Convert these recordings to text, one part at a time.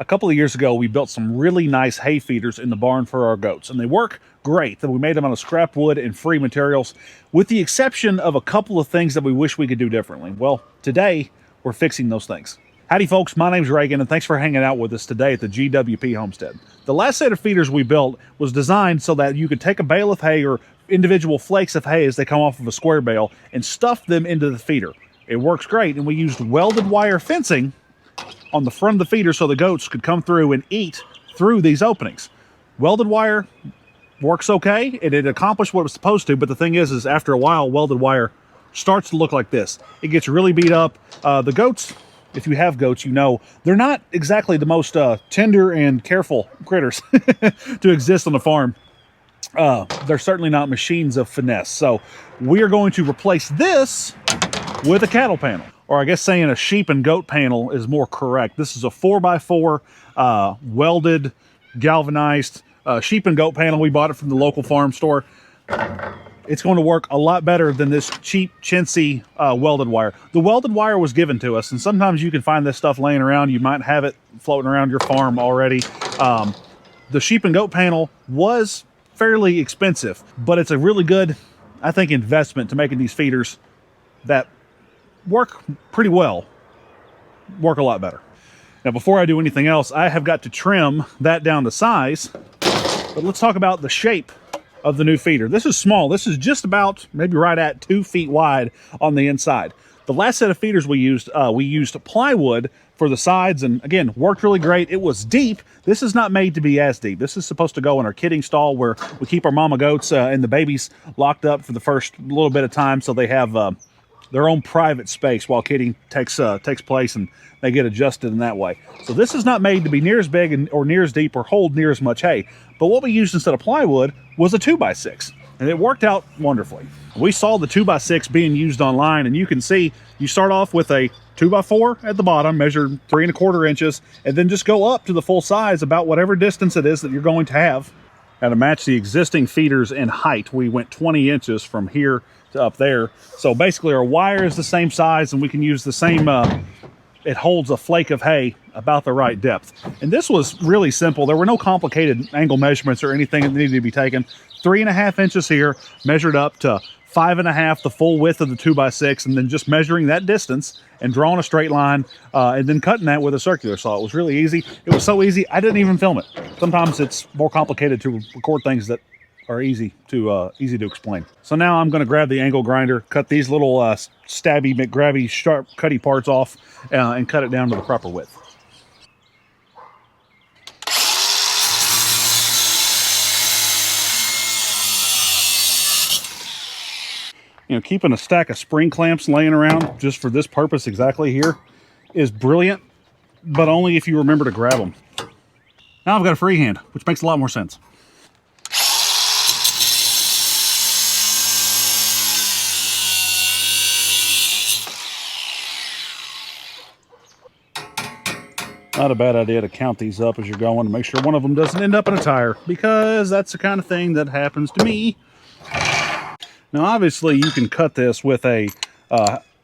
A couple of years ago, we built some really nice hay feeders in the barn for our goats, and they work great. We made them out of scrap wood and free materials, with the exception of a couple of things that we wish we could do differently. Well, today, we're fixing those things. Howdy folks, my name's Reagan, and thanks for hanging out with us today at the GWP Homestead. The last set of feeders we built was designed so that you could take a bale of hay or individual flakes of hay as they come off of a square bale and stuff them into the feeder. It works great, and we used welded wire fencing on the front of the feeder so the goats could come through and eat through these openings. Welded wire works okay, and it accomplished what it was supposed to, but the thing is after a while, welded wire starts to look like this. It gets really beat up. The goats, if you have goats, you know, they're not exactly the most tender and careful critters to exist on the farm. They're certainly not machines of finesse. So we are going to replace this with a cattle panel. Or I guess saying a sheep and goat panel is more correct. This is a 4x4 welded, galvanized sheep and goat panel. We bought it from the local farm store. It's going to work a lot better than this cheap, chintzy welded wire. The welded wire was given to us, and sometimes you can find this stuff laying around. You might have it floating around your farm already. The sheep and goat panel was fairly expensive, but it's a really good, I think, investment to making these feeders that work pretty well, work a lot better. Now, before I do anything else, I have got to trim that down to size, but let's talk about the shape of the new feeder. This is small. This is just about maybe right at 2 feet wide on the inside. The last set of feeders we used plywood for the sides, and again, worked really great. It was deep. This is not made to be as deep. This is supposed to go in our kidding stall where we keep our mama goats and the babies locked up for the first little bit of time, so they have their own private space while kidding takes place, and they get adjusted in that way. So this is not made to be near as big or near as deep or hold near as much hay. But what we used instead of plywood was a 2x6, and it worked out wonderfully. We saw the 2x6 being used online, and you can see you start off with a 2x4 at the bottom, measured 3 1/4 inches, and then just go up to the full size about whatever distance it is that you're going to have. Now, to match the existing feeders in height, we went 20 inches from here to up there. So basically our wire is the same size, and we can use the same, it holds a flake of hay about the right depth. And this was really simple. There were no complicated angle measurements or anything that needed to be taken. 3 1/2 inches here, measured up to 5 1/2, the full width of the 2x6, and then just measuring that distance and drawing a straight line, and then cutting that with a circular saw. It was really easy. It was so easy, I didn't even film it. Sometimes it's more complicated to record things that are easy to explain. So now I'm going to grab the angle grinder, cut these little stabby, McGrabby, sharp, cutty parts off, and cut it down to the proper width. You know, keeping a stack of spring clamps laying around just for this purpose exactly here is brilliant, but only if you remember to grab them. Now I've got a free hand, which makes a lot more sense. Not a bad idea to count these up as you're going to make sure one of them doesn't end up in a tire, because that's the kind of thing that happens to me. Now, obviously, you can cut this with a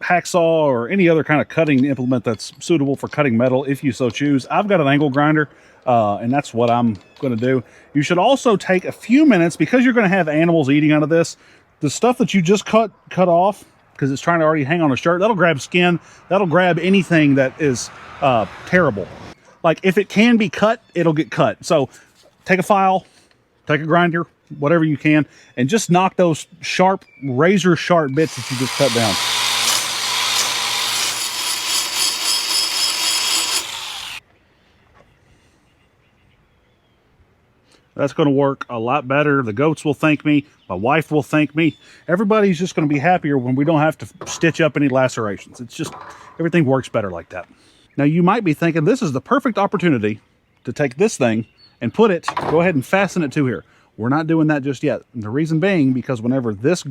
hacksaw or any other kind of cutting implement that's suitable for cutting metal if you so choose. I've got an angle grinder, and that's what I'm going to do. You should also take a few minutes, because you're going to have animals eating out of this. The stuff that you just cut off, because it's trying to already hang on a shirt, that'll grab skin, that'll grab anything that is terrible. Like, if it can be cut, it'll get cut. So take a file, take a grinder, whatever you can, and just knock those sharp, razor sharp bits that you just cut down. That's going to work a lot better. The goats will thank me. My wife will thank me. Everybody's just going to be happier when we don't have to stitch up any lacerations. It's just, everything works better like that. Now, you might be thinking this is the perfect opportunity to take this thing and go ahead and fasten it to here. We're not doing that just yet. And the reason being, because whenever this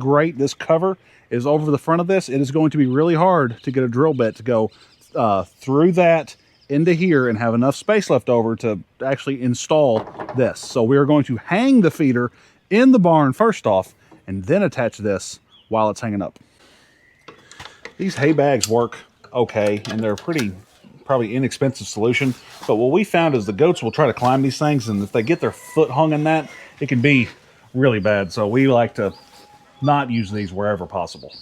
cover is over the front of this, it is going to be really hard to get a drill bit to go through that into here and have enough space left over to actually install this. So we are going to hang the feeder in the barn first off, and then attach this while it's hanging up. These hay bags work okay, and they're pretty probably inexpensive solution. But what we found is the goats will try to climb these things, and if they get their foot hung in that, it can be really bad. So we like to not use these wherever possible.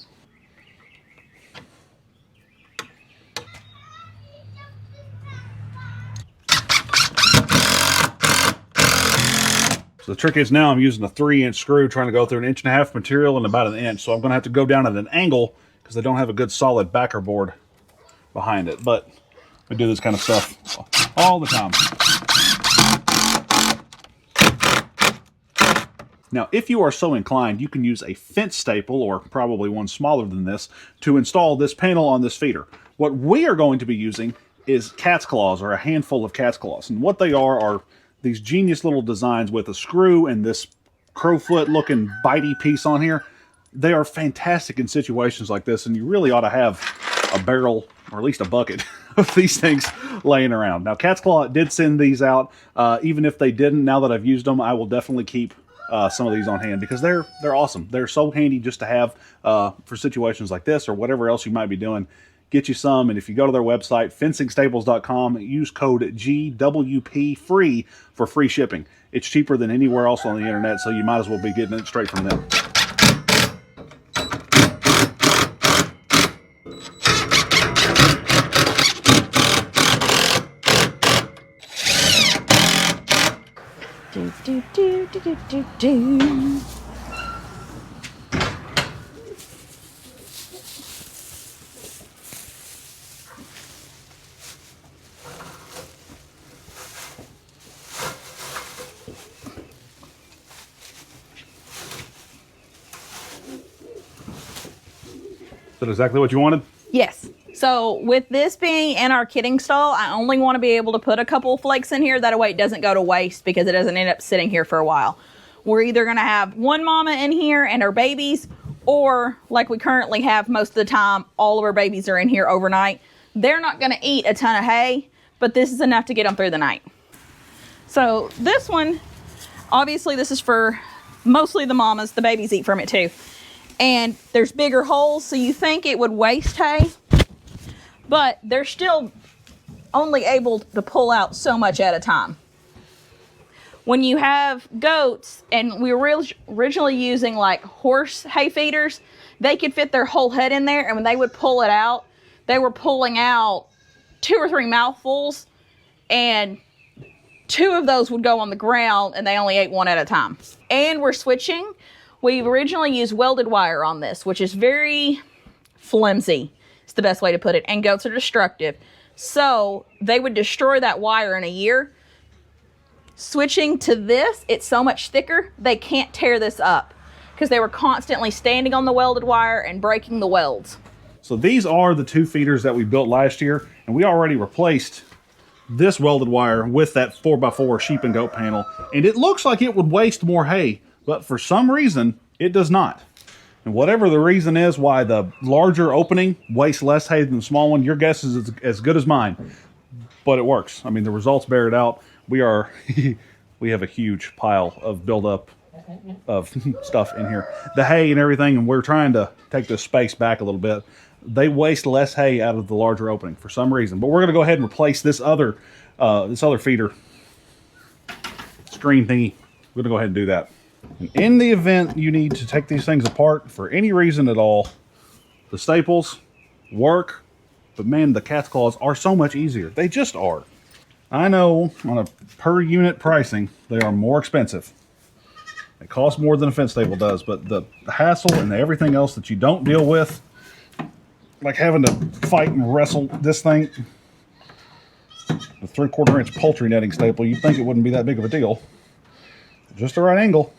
So the trick is now I'm using a 3-inch screw trying to go through 1.5 inches material in about 1 inch. So I'm going to have to go down at an angle because I don't have a good solid backer board behind it. But we do this kind of stuff all the time. Now, if you are so inclined, you can use a fence staple, or probably one smaller than this, to install this panel on this feeder. What we are going to be using is cat's claws, or a handful of cat's claws. And what they are these genius little designs with a screw and this crowfoot looking bitey piece on here. They are fantastic in situations like this, and you really ought to have a barrel or at least a bucket of these things laying around. Now, Cat's Claw did send these out. Even if they didn't, now that I've used them, I will definitely keep some of these on hand because they're awesome. They're so handy just to have for situations like this or whatever else you might be doing. Get you some, and if you go to their website, fencingstaples.com, use code GWP FREE for free shipping. It's cheaper than anywhere else on the internet, so you might as well be getting it straight from them. Is that exactly what you wanted? Yes. So with this being in our kidding stall, I only want to be able to put a couple of flakes in here. That way it doesn't go to waste because it doesn't end up sitting here for a while. We're either going to have one mama in here and her babies, or like we currently have most of the time, all of our babies are in here overnight. They're not going to eat a ton of hay, but this is enough to get them through the night. So this one, obviously this is for mostly the mamas. The babies eat from it too. And there's bigger holes, so you think it would waste hay, but they're still only able to pull out so much at a time. When you have goats, and we were originally using like horse hay feeders, they could fit their whole head in there, and when they would pull it out, they were pulling out 2 or 3 mouthfuls, and 2 of those would go on the ground, and they only ate 1 at a time. And we're switching. We originally used welded wire on this, which is very flimsy. It's the best way to put it. And goats are destructive. So they would destroy that wire in a year. Switching to this, it's so much thicker, they can't tear this up because they were constantly standing on the welded wire and breaking the welds. So these are the 2 feeders that we built last year, and we already replaced this welded wire with that 4x4 sheep and goat panel. And it looks like it would waste more hay, but for some reason, it does not. And whatever the reason is why the larger opening wastes less hay than the small one, your guess is as good as mine. But it works. I mean, the results bear it out. We have a huge pile of buildup of stuff in here. The hay and everything, and we're trying to take this space back a little bit. They waste less hay out of the larger opening for some reason. But we're going to go ahead and replace this other feeder screen thingy. We're going to go ahead and do that. And in the event you need to take these things apart for any reason at all, the staples work, but man, the Cat's Claws are so much easier. They just are. I know on a per unit pricing, they are more expensive. It costs more than a fence staple does, but the hassle and everything else that you don't deal with, like having to fight and wrestle this thing, the 3/4 inch poultry netting staple, you'd think it wouldn't be that big of a deal. Just the right angle.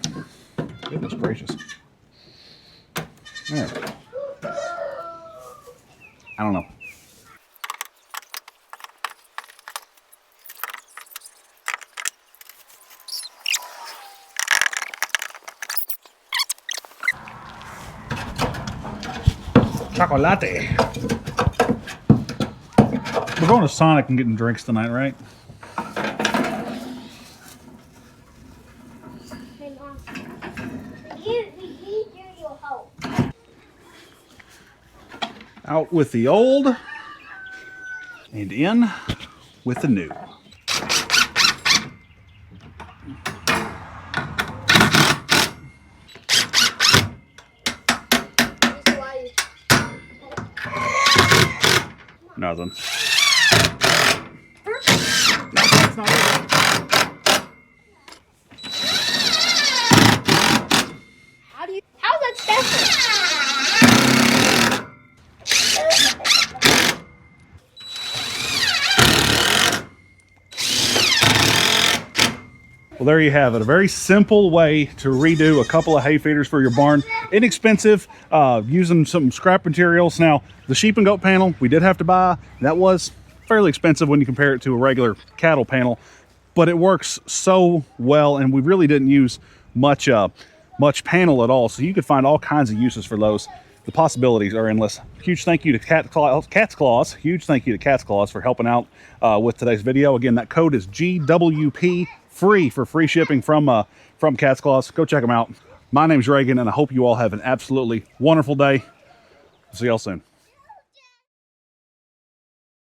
Goodness gracious. There. I don't know. Chocolate. We're going to Sonic and getting drinks tonight, right? Out with the old, And in with the new. Nothing. That's not it. How's that special? Well, there you have it. A very simple way to redo a couple of hay feeders for your barn. Inexpensive, using some scrap materials. Now, the sheep and goat panel we did have to buy. That was fairly expensive when you compare it to a regular cattle panel, but it works so well, and we really didn't use much panel at all. So you could find all kinds of uses for those. The possibilities are endless. Huge thank you to Cat's Claws. Huge thank you to Cat's Claws for helping out with today's video. Again, that code is GWP. Free for free shipping from Cat's Claws. Go check them out. My name's Reagan, and I hope you all have an absolutely wonderful day. See y'all soon.